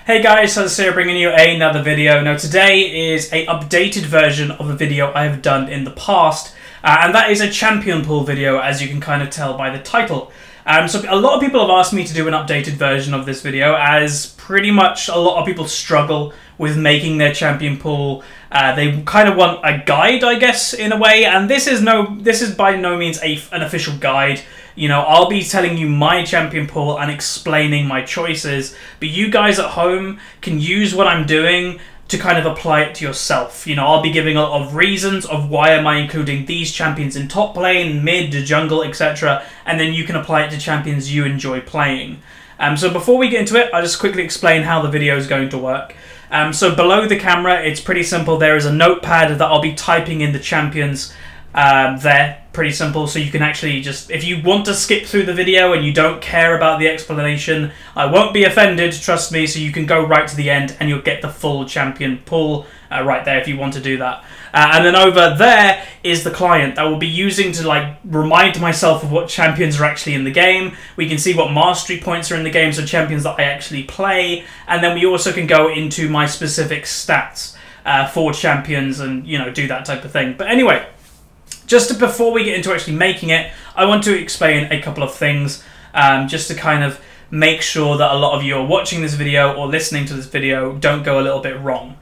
Hey guys, Huzzy here bringing you another video. Now today is an updated version of a video I have done in the past, and that is a champion pool video, as you can kind of tell by the title. So a lot of people have asked me to do an updated version of this video, as pretty much a lot of people struggle with making their champion pool. They kind of want a guide, I guess, in a way, and this is by no means an official guide. You know, I'll be telling you my champion pool and explaining my choices, but you guys at home can use what I'm doing to kind of apply it to yourself. You know, I'll be giving a lot of reasons of why am I including these champions in top lane, mid, jungle, etc. And then you can apply it to champions you enjoy playing. So before we get into it, I'll just quickly explain how the video is going to work. So below the camera, it's pretty simple. There is a notepad that I'll be typing in the champions there. Pretty simple, so you can actually just, if you want to skip through the video and you don't care about the explanation, I won't be offended, trust me, so you can go right to the end and you'll get the full champion pool right there if you want to do that. And then over there is the client that we'll be using to like remind myself of what champions are actually in the game. We can see what mastery points are in the game, so champions that I actually play, and then we also can go into my specific stats for champions and, you know, do that type of thing. But anyway, before we get into actually making it, I want to explain a couple of things, just to kind of make sure that a lot of you are watching this video or listening to this video don't go a little bit wrong.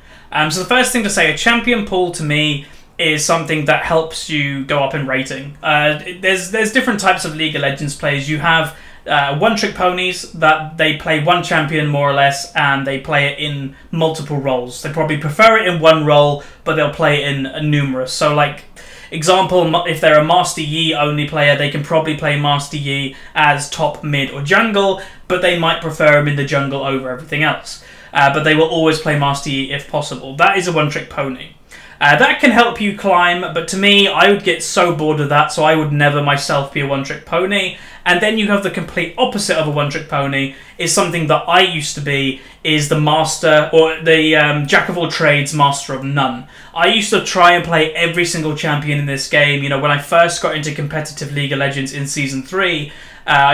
So the first thing to say, a champion pool to me is something that helps you go up in rating. There's different types of League of Legends players. You have one-trick ponies that they play one champion more or less, and they play it in multiple roles. They probably prefer it in one role, but they'll play it in numerous. So like, example, if they're a Master Yi only player, they can probably play Master Yi as top, mid or jungle, but they might prefer him in the jungle over everything else. But they will always play Master Yi if possible. That is a one-trick pony. That can help you climb, but to me, I would get so bored of that, so I would never myself be a one-trick pony. And then you have the complete opposite of a one-trick pony, is something that I used to be, is the master, or the jack of all trades, master of none. I used to try and play every single champion in this game. You know, when I first got into competitive League of Legends in Season 3,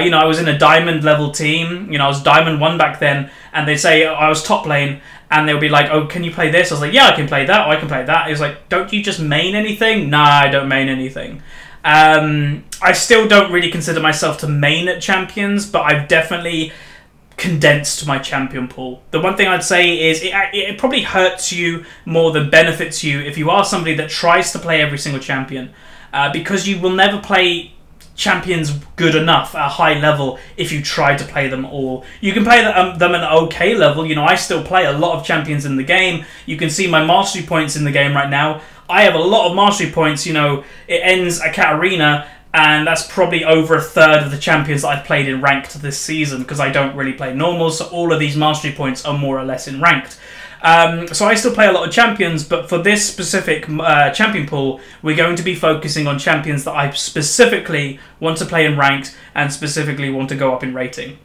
you know, I was in a diamond level team. You know, I was diamond 1 back then, and they'd say I was top lane, and they'll be like, oh, can you play this? I was like, yeah, I can play that, or I can play that. It was like, don't you just main anything? Nah, I don't main anything. I still don't really consider myself to main at champions, but I've definitely condensed my champion pool. The one thing I'd say is it probably hurts you more than benefits you if you are somebody that tries to play every single champion, because you will never play champions good enough at a high level if you try to play them all. You can play them at an okay level. You know, I still play a lot of champions in the game. You can see my mastery points in the game right now. I have a lot of mastery points. You know, it ends at Katarina, and that's probably over a third of the champions that I've played in ranked this season, because I don't really play normals, so all of these mastery points are more or less in ranked. So I still play a lot of champions, but for this specific champion pool, we're going to be focusing on champions that I specifically want to play in ranked and specifically want to go up in rating.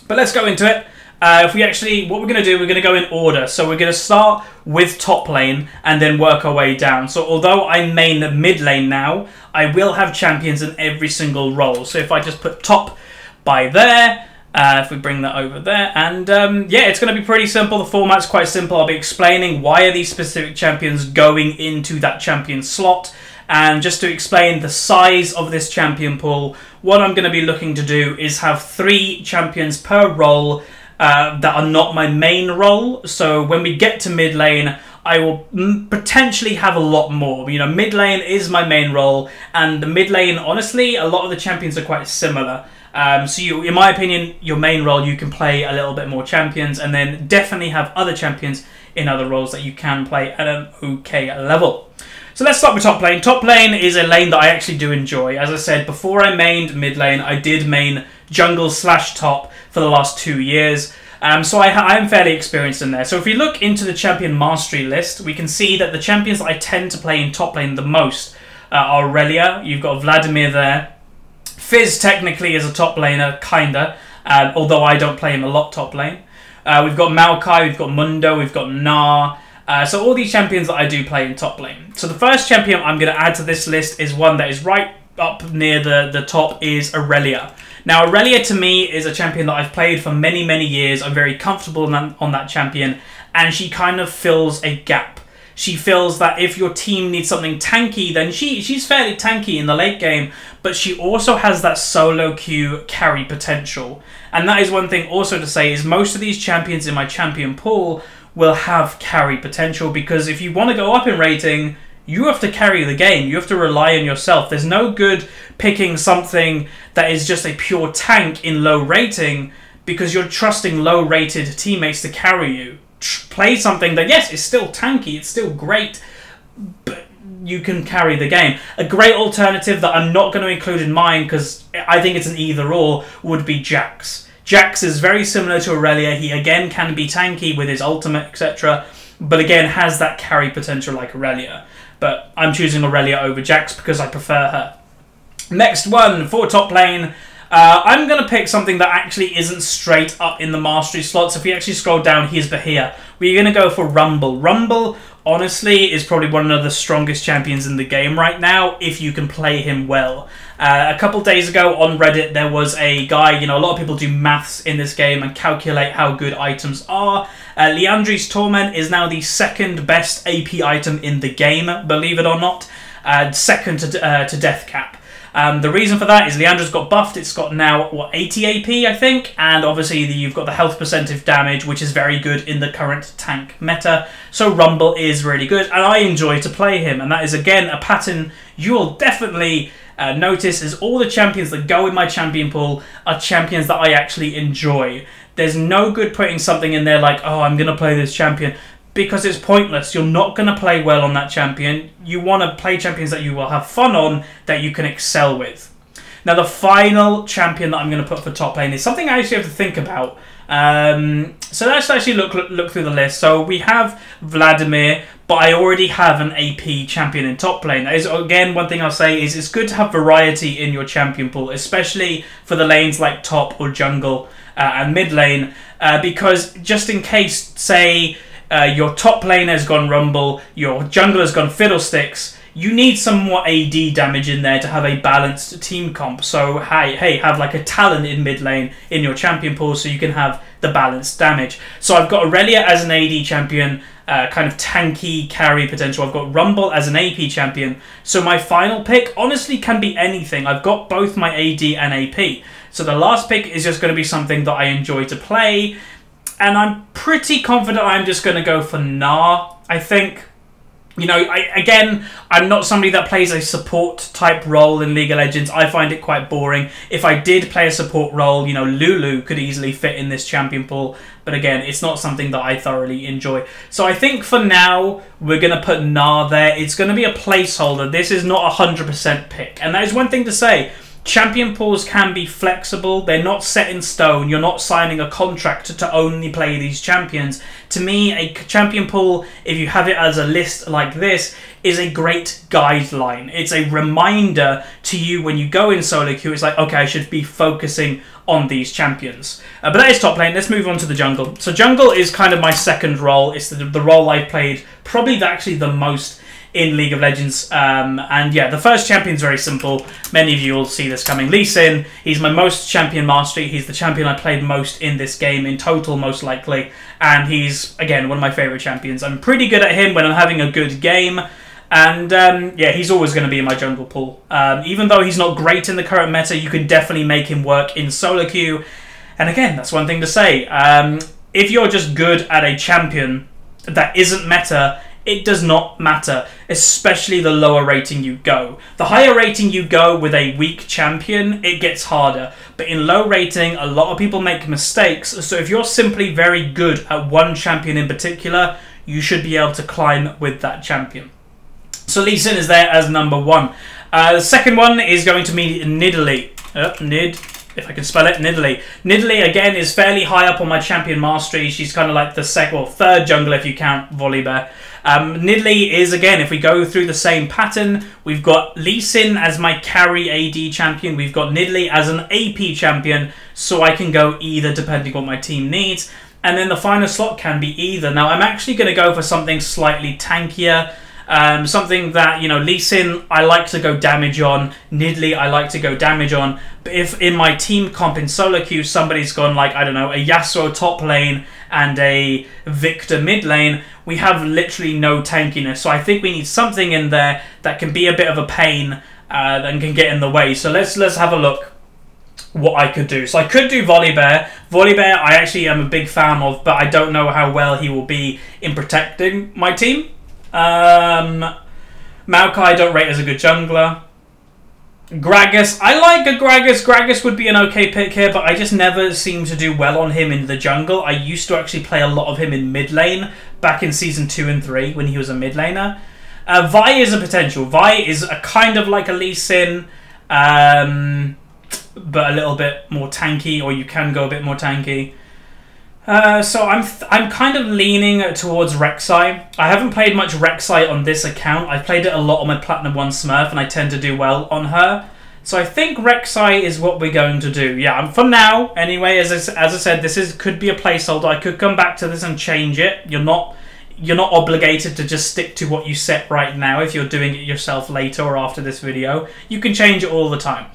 But let's go into it. What we're going to do, we're going to go in order. So we're going to start with top lane and then work our way down. So although I main mid lane now, I will have champions in every single role. So if I just put top by there, if we bring that over there, and yeah, it's going to be pretty simple. The format's quite simple. I'll be explaining why are these specific champions going into that champion slot. And just to explain the size of this champion pool, what I'm going to be looking to do is have 3 champions per role that are not my main role. So when we get to mid lane, I will potentially have a lot more. You know, mid lane is my main role, and the mid lane, honestly, a lot of the champions are quite similar. So you, in my opinion, your main role, you can play a little bit more champions, and then definitely have other champions in other roles that you can play at an okay level. So let's start with top lane. Top lane is a lane that I actually do enjoy. As I said, before I mained mid lane, I did main jungle / top for the last 2 years. So I am fairly experienced in there. So if we look into the champion mastery list, we can see that the champions that I tend to play in top lane the most are Aurelia. You've got Vladimir there. Fizz technically is a top laner, kinda, although I don't play him a lot top lane. We've got Maokai, we've got Mundo, we've got Gnar. So all these champions that I do play in top lane. So the first champion I'm going to add to this list is one that is right up near the top is Aurelia. Now, Aurelia to me is a champion that I've played for many, many years. I'm very comfortable on that champion, and she kind of fills a gap. She feels that if your team needs something tanky, then she's fairly tanky in the late game, but she also has that solo queue carry potential. And that is one thing also to say is most of these champions in my champion pool will have carry potential, because if you want to go up in rating, you have to carry the game. You have to rely on yourself. There's no good picking something that is just a pure tank in low rating because you're trusting low rated teammates to carry you. Play something that, yes, is still tanky, it's still great, but you can carry the game. A great alternative that I'm not going to include in mine because I think it's an either or would be Jax. Jax is very similar to Aurelia. He again can be tanky with his ultimate, etc., but again has that carry potential like Aurelia. But I'm choosing Aurelia over Jax because I prefer her. Next one for top lane. I'm going to pick something that actually isn't straight up in the mastery slots. If we actually scroll down, here's Bahia. We're going to go for Rumble. Rumble, honestly, is probably one of the strongest champions in the game right now, if you can play him well. A couple days ago on Reddit, there was a guy, a lot of people do maths in this game and calculate how good items are. Liandry's Torment is now the second best AP item in the game, believe it or not. Second to Deathcap. The reason for that is Liandra's got buffed. It's got now, what, 80 AP, I think? And obviously you've got the health percentage damage, which is very good in the current tank meta. So Rumble is really good, and I enjoy to play him. And that is, again, a pattern you will definitely notice is all the champions that go in my champion pool are champions that I actually enjoy. There's no good putting something in there like, oh, I'm going to play this champion, because it's pointless. You're not going to play well on that champion. You want to play champions that you will have fun on, that you can excel with. Now, the final champion that I'm going to put for top lane is something I actually have to think about. So let's actually look through the list. So we have Vladimir, but I already have an AP champion in top lane. That is, again, one thing I'll say is it's good to have variety in your champion pool, especially for the lanes like top or jungle and mid lane, because just in case, say, your top lane has gone Rumble, your jungle has gone Fiddlesticks, you need some more AD damage in there to have a balanced team comp. So, hey, have like a Talon in mid lane in your champion pool so you can have the balanced damage. So I've got Aurelia as an AD champion, kind of tanky carry potential. I've got Rumble as an AP champion. So my final pick honestly can be anything. I've got both my AD and AP. So the last pick is just going to be something that I enjoy to play. And I'm pretty confident I'm just going to go for Gnar, I think. I'm not somebody that plays a support type role in League of Legends. I find it quite boring. If I did play a support role, Lulu could easily fit in this champion pool. But again, it's not something that I thoroughly enjoy. So I think for now, we're going to put Gnar there. It's going to be a placeholder. This is not a 100% pick. And that is one thing to say. Champion pools can be flexible. They're not set in stone. You're not signing a contract to only play these champions. To me, a champion pool, if you have it as a list like this, is a great guideline. It's a reminder to you when you go in solo queue. It's like, okay, I should be focusing on these champions. But that is top lane. Let's move on to the jungle. So jungle is kind of my second role. It's the role I've played probably actually the most in League of Legends. And yeah, the first champion is very simple. Many of you will see this coming. Lee Sin, he's my most champion mastery. He's the champion I played most in this game, in total most likely. And he's, again, one of my favourite champions. I'm pretty good at him when I'm having a good game. And yeah, he's always going to be in my jungle pool. Even though he's not great in the current meta, you can definitely make him work in solo queue. And again, that's one thing to say. If you're just good at a champion that isn't meta, it does not matter, especially the lower rating you go. The higher rating you go with a weak champion, it gets harder. But in low rating, a lot of people make mistakes. So if you're simply very good at one champion in particular, you should be able to climb with that champion. So Lee Sin is there as number one. The second one is going to be Nidalee. If I can spell it, Nidalee. Nidalee, again, is fairly high up on my champion mastery. She's kind of like the third jungle if you count Volibear. Nidalee is, again, if we go through the same pattern, we've got Lee Sin as my carry AD champion. We've got Nidalee as an AP champion, so I can go either depending on what my team needs. And then the final slot can be either. Now, I'm actually going to go for something slightly tankier. Something that, you know, Lee Sin, I like to go damage on. Nidalee, I like to go damage on. But if in my team comp in solo queue, somebody's gone like, I don't know, a Yasuo top lane and a Victor mid lane, we have literally no tankiness. So I think we need something in there that can be a bit of a pain and can get in the way. So let's have a look what I could do. So I could do Volibear. Volibear I actually am a big fan of, but I don't know how well he will be in protecting my team. Maokai I don't rate as a good jungler. Gragas, I like a Gragas. Gragas would be an okay pick here, but I just never seem to do well on him in the jungle. I used to actually play a lot of him in mid lane back in Season 2 and 3 when he was a mid laner. Vi is a potential. Vi is a kind of like a Lee Sin, but a little bit more tanky, or you can go a bit more tanky. So I'm kind of leaning towards Rek'Sai. I haven't played much Rek'Sai on this account. I've played it a lot on my Platinum 1 Smurf, and I tend to do well on her. So I think Rek'Sai is what we're going to do. Yeah, for now, anyway, as I said, this could be a placeholder. I could come back to this and change it. You're not obligated to just stick to what you set right now if you're doing it yourself later or after this video. You can change it all the time.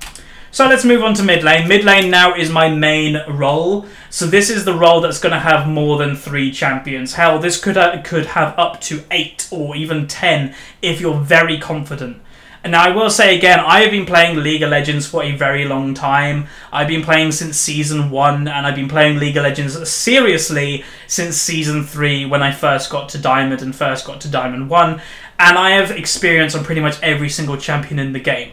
So let's move on to mid lane. Mid lane now is my main role. So this is the role that's going to have more than 3 champions. Hell, this could have up to 8 or even 10 if you're very confident. And now I will say again, I have been playing League of Legends for a very long time. I've been playing since Season 1, and I've been playing League of Legends seriously since Season 3 when I first got to Diamond and first got to Diamond 1. And I have experience on pretty much every single champion in the game.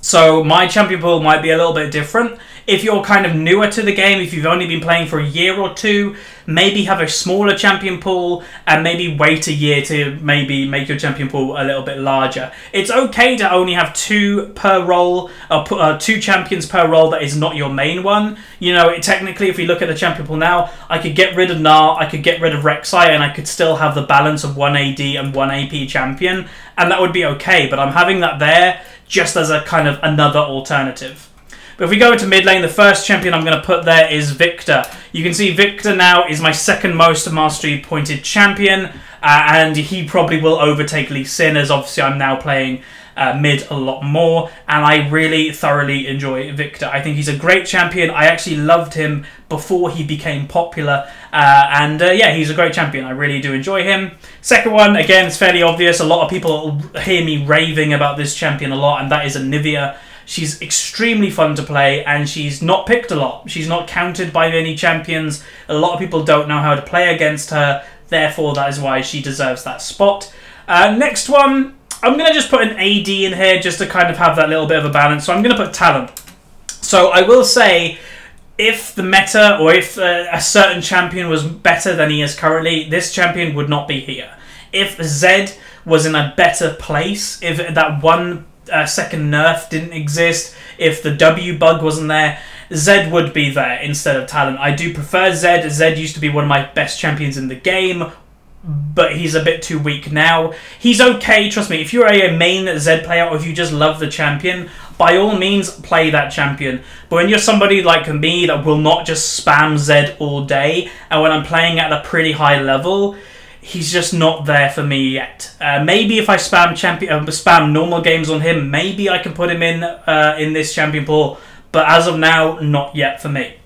So my champion pool might be a little bit different. If you're kind of newer to the game, if you've only been playing for a year or 2, maybe have a smaller champion pool and maybe wait a year to maybe make your champion pool a little bit larger. It's okay to only have 2 per role, 2 champions per role that is not your main one. You know, technically if we look at the champion pool now, I could get rid of Gnar, I could get rid of Rek'Sai, and I could still have the balance of 1 AD and 1 AP champion, and that would be okay, but I'm having that there just as a kind of another alternative. But if we go into mid lane, the first champion I'm going to put there is Victor. You can see Victor now is my second most mastery pointed champion, and he probably will overtake Lee Sin, as obviously I'm now playing mid a lot more, and I really thoroughly enjoy Victor. I think he's a great champion. I actually loved him before he became popular, yeah, he's a great champion. I really do enjoy him. Second one, again, it's fairly obvious. A lot of people hear me raving about this champion a lot, and that is Anivia. She's extremely fun to play, and she's not picked a lot. She's not counted by many champions. A lot of people don't know how to play against her, therefore that is why she deserves that spot. Next one, I'm going to just put an AD in here just to kind of have that little bit of a balance. So I'm going to put Talon. So I will say, if the meta or if a certain champion was better than he is currently, this champion would not be here. If Zed was in a better place, if that 1 second nerf didn't exist, if the W bug wasn't there, Zed would be there instead of Talon. I do prefer Zed. Zed used to be one of my best champions in the game, but he's a bit too weak now. He's okay, trust me. If you're a main Zed player, or if you just love the champion, by all means play that champion. But when you're somebody like me that will not just spam Zed all day, and when I'm playing at a pretty high level, he's just not there for me yet. Maybe if I spam normal games on him, maybe I can put him in this champion pool. But as of now, not yet for me.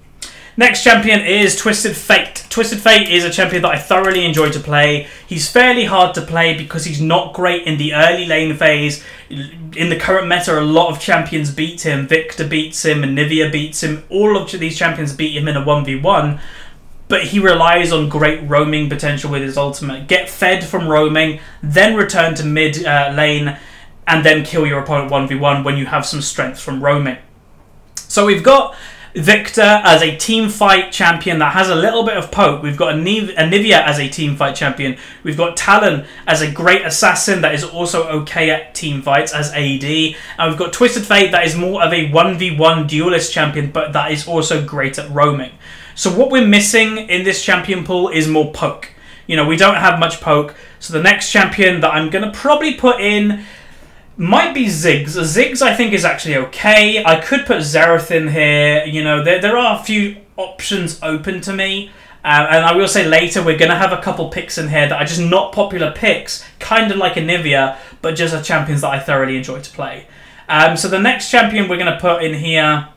Next champion is Twisted Fate. Twisted Fate is a champion that I thoroughly enjoy to play. He's fairly hard to play because he's not great in the early lane phase. In the current meta, a lot of champions beat him. Victor beats him, Anivia beats him. All of these champions beat him in a 1v1. But he relies on great roaming potential with his ultimate. Get fed from roaming, then return to mid lane, and then kill your opponent 1v1 when you have some strength from roaming. So we've got Victor as a team fight champion that has a little bit of poke. We've got Anivia as a team fight champion. We've got Talon as a great assassin that is also okay at team fights as AD. And we've got Twisted Fate that is more of a 1v1 duelist champion, but that is also great at roaming. So what we're missing in this champion pool is more poke. You know, we don't have much poke. So the next champion that I'm going to probably put in might be Ziggs. Ziggs, I think, is actually okay. I could put Xerath in here. You know, there are a few options open to me. And I will say later, we're going to have a couple picks in here that are just not popular picks, kind of like a Nivea, but just are champions that I thoroughly enjoy to play. So the next champion we're going to put in here,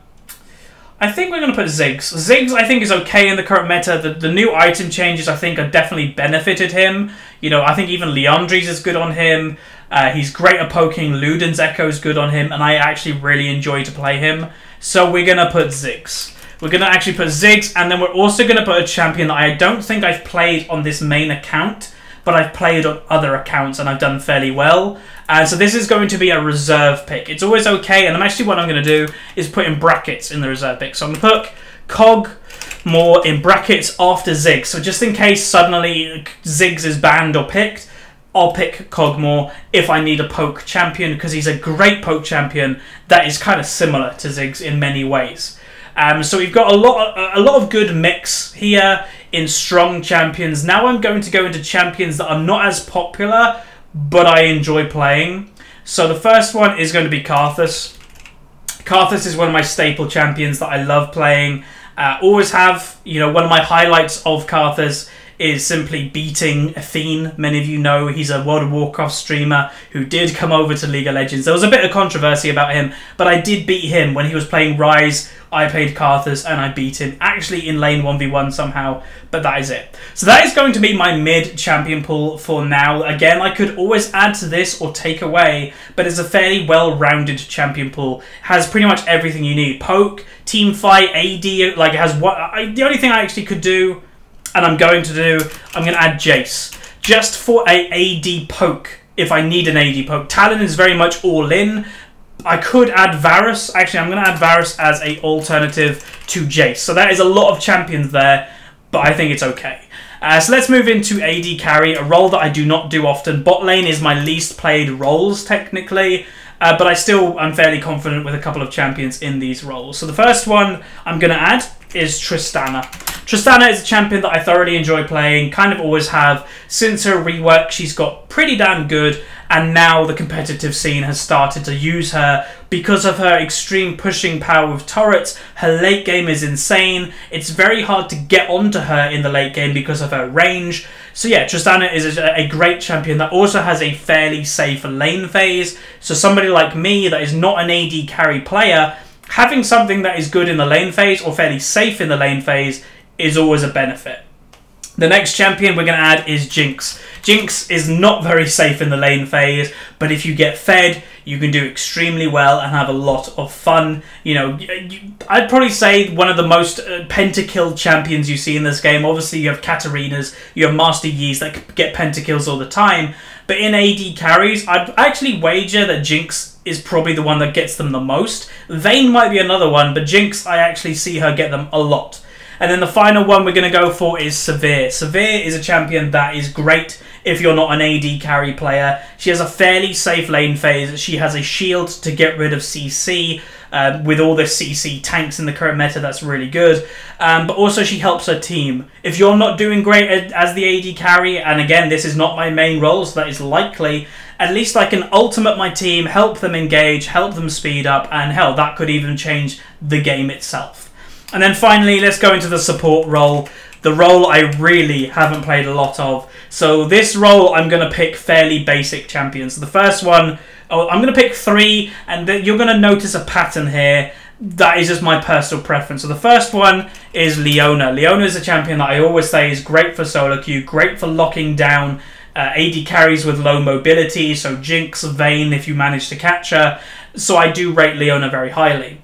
I think we're going to put Ziggs. Ziggs, I think, is okay in the current meta. The new item changes, I think, have definitely benefited him. You know, I think even Leandri's is good on him. He's great at poking. Luden's Echo is good on him, and I actually really enjoy to play him. So we're going to put Ziggs. We're going to actually put Ziggs, and then we're also going to put a champion that I don't think I've played on this main account, but I've played on other accounts and I've done fairly well. So this is going to be a reserve pick. It's always okay, and actually what I'm going to do is put in brackets in the reserve pick. So I'm going to put Cog more in brackets after Ziggs. So just in case suddenly Ziggs is banned or picked, I'll pick Cogmore if I need a poke champion, because he's a great poke champion that is kind of similar to Ziggs in many ways. So we've got a lot of good mix here in strong champions. Now I'm going to go into champions that are not as popular, but I enjoy playing. So the first one is going to be Karthus. Karthus is one of my staple champions that I love playing. Always have. You know, one of my highlights of Karthus is simply beating Athene. Many of you know he's a World of Warcraft streamer who did come over to League of Legends. There was a bit of controversy about him, but I did beat him when he was playing Rise. I played Karthus and I beat him, actually in lane 1v1 somehow, but that is it. So that is going to be my mid champion pool for now. Again, I could always add to this or take away, but it's a fairly well-rounded champion pool. Has pretty much everything you need. Poke, team fight, AD, like it has what the only thing I actually could do, and I'm going to do, I'm going to add Jace. Just for a AD poke, if I need an AD poke. Talon is very much all in. I could add Varus. Actually, I'm going to add Varus as an alternative to Jace. So that is a lot of champions there, but I think it's okay. So let's move into AD carry, a role that I do not do often. Bot lane is my least played roles, technically. But I'm fairly confident with a couple of champions in these roles. So the first one I'm going to add is Tristana. Tristana is a champion that I thoroughly enjoy playing, kind of always have. Since her rework, she's got pretty damn good, and now the competitive scene has started to use her because of her extreme pushing power with turrets. Her late game is insane. It's very hard to get onto her in the late game because of her range. So yeah, Tristana is a great champion that also has a fairly safe lane phase. So somebody like me that is not an AD carry player, having something that is good in the lane phase or fairly safe in the lane phase is always a benefit. The next champion we're going to add is Jinx. Jinx is not very safe in the lane phase, but if you get fed, you can do extremely well and have a lot of fun. You know, I'd probably say one of the most pentakill champions you see in this game. Obviously, you have Katarinas, you have Master Yis that get pentakills all the time. But in AD carries, I'd actually wager that Jinx is probably the one that gets them the most. Vayne might be another one, but Jinx, I actually see her get them a lot. And then the final one we're going to go for is Severe. Severe is a champion that is great if you're not an AD carry player. She has a fairly safe lane phase. She has a shield to get rid of CC. With all the CC tanks in the current meta, that's really good. But also she helps her team. If you're not doing great as the AD carry, and again, this is not my main role, so that is likely, at least I can ultimate my team, help them engage, help them speed up, and hell, that could even change the game itself. And then finally, let's go into the support role. The role I really haven't played a lot of. So this role, I'm going to pick fairly basic champions. The first one, I'm going to pick 3, and you're going to notice a pattern here. That is just my personal preference. So the first one is Leona. Leona is a champion that I always say is great for solo queue, great for locking down AD carries with low mobility. So Jinx, Vayne, if you manage to catch her. So I do rate Leona very highly.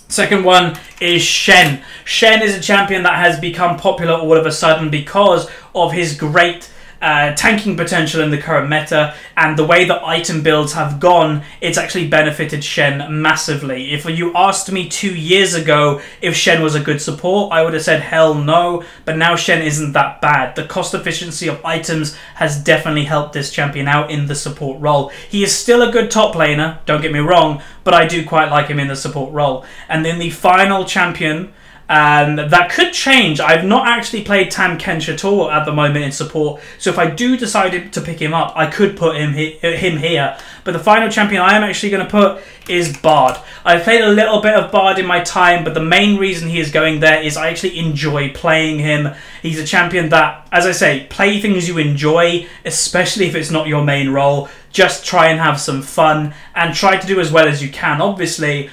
Second one is Shen. Shen is a champion that has become popular all of a sudden because of his great tanking potential in the current meta, and the way that item builds have gone, it's actually benefited Shen massively. If you asked me 2 years ago if Shen was a good support, I would have said hell no, but now Shen isn't that bad. The cost efficiency of items has definitely helped this champion out in the support role. He is still a good top laner, don't get me wrong, but I do quite like him in the support role. And then the final champion That could change. I've not actually played Tam Kench at all at the moment in support, so if I do decide to pick him up, I could put him here. But the final champion I am actually going to put is Bard. I've played a little bit of Bard in my time, but the main reason he is going there is I actually enjoy playing him. He's a champion that, as I say, play things you enjoy, especially if it's not your main role. Just try and have some fun, and try to do as well as you can, obviously.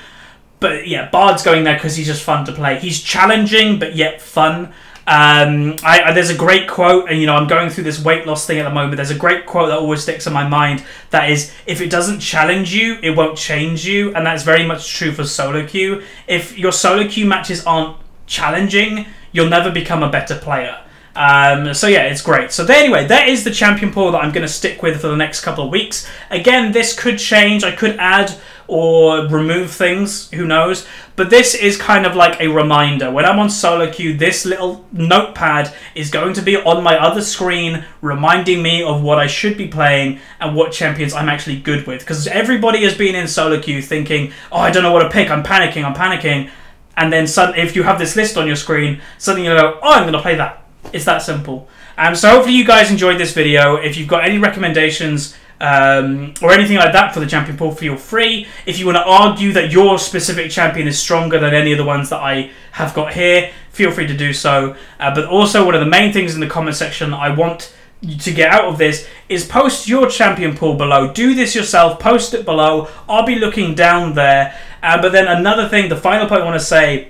But yeah, Bard's going there because he's just fun to play. He's challenging, but yet fun. There's a great quote, and I'm going through this weight loss thing at the moment. There's a great quote that always sticks in my mind. That is, if it doesn't challenge you, it won't change you. And that's very much true for solo queue. If your solo queue matches aren't challenging, you'll never become a better player. So yeah, it's great. So anyway, that is the champion pool that I'm going to stick with for the next couple of weeks. Again, this could change. I could add or remove things, who knows. But this is kind of like a reminder. When I'm on solo queue, this little notepad is going to be on my other screen, reminding me of what I should be playing and what champions I'm actually good with. Because everybody has been in solo queue thinking, oh, I don't know what to pick, I'm panicking. And then suddenly, if you have this list on your screen, suddenly you go, oh, I'm going to play that. It's that simple. So hopefully you guys enjoyed this video. If you've got any recommendations or anything like that for the champion pool, feel free. If you want to argue that your specific champion is stronger than any of the ones that I have got here, feel free to do so. But also, one of the main things in the comment section I want you to get out of this is post your champion pool below. Do this yourself, post it below. I'll be looking down there. But then another thing, the final point I want to say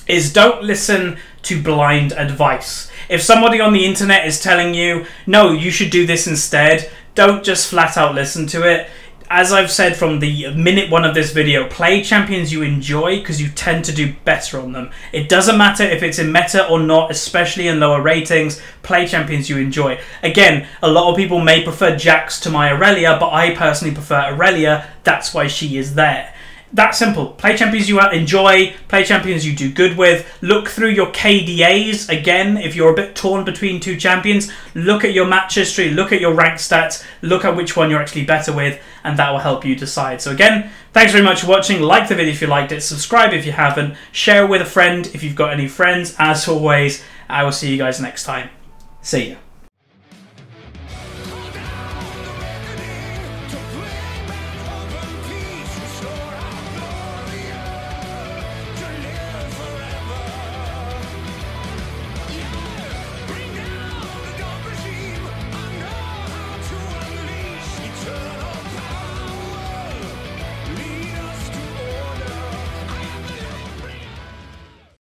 is don't listen to blind advice. If somebody on the internet is telling you, no, you should do this instead, don't just flat out listen to it. As I've said from the minute one of this video, play champions you enjoy because you tend to do better on them. It doesn't matter if it's in meta or not, especially in lower ratings, play champions you enjoy. Again, a lot of people may prefer Jax to my Aurelia, but I personally prefer Aurelia, that's why she is there. That simple. Play champions you enjoy, play champions you do good with. Look through your KDAs. Again, if you're a bit torn between two champions, look at your match history, look at your rank stats, look at which one you're actually better with, and that will help you decide. So again, thanks very much for watching. Like the video if you liked it, subscribe if you haven't, share with a friend if you've got any friends. As always, I will see you guys next time. See ya.